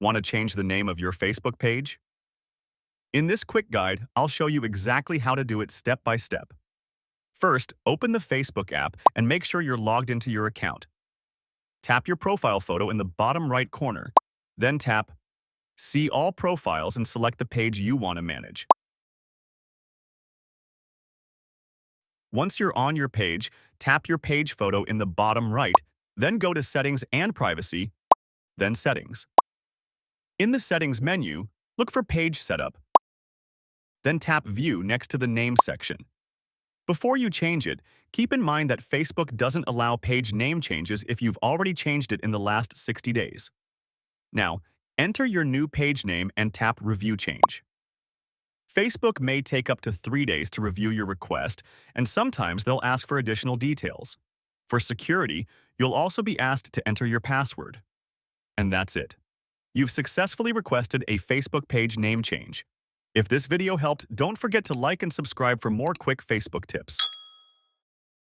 Want to change the name of your Facebook page? In this quick guide, I'll show you exactly how to do it step by step. First, open the Facebook app and make sure you're logged into your account. Tap your profile photo in the bottom right corner. Then tap See All Profiles and select the page you want to manage. Once you're on your page, tap your page photo in the bottom right, then go to Settings and Privacy, then Settings. In the Settings menu, look for Page Setup. Then tap View next to the Name section. Before you change it, keep in mind that Facebook doesn't allow page name changes if you've already changed it in the last 60 days. Now, enter your new page name and tap Review Change. Facebook may take up to 3 days to review your request, and sometimes they'll ask for additional details. For security, you'll also be asked to enter your password. And that's it. You've successfully requested a Facebook page name change. If this video helped, don't forget to like and subscribe for more quick Facebook tips.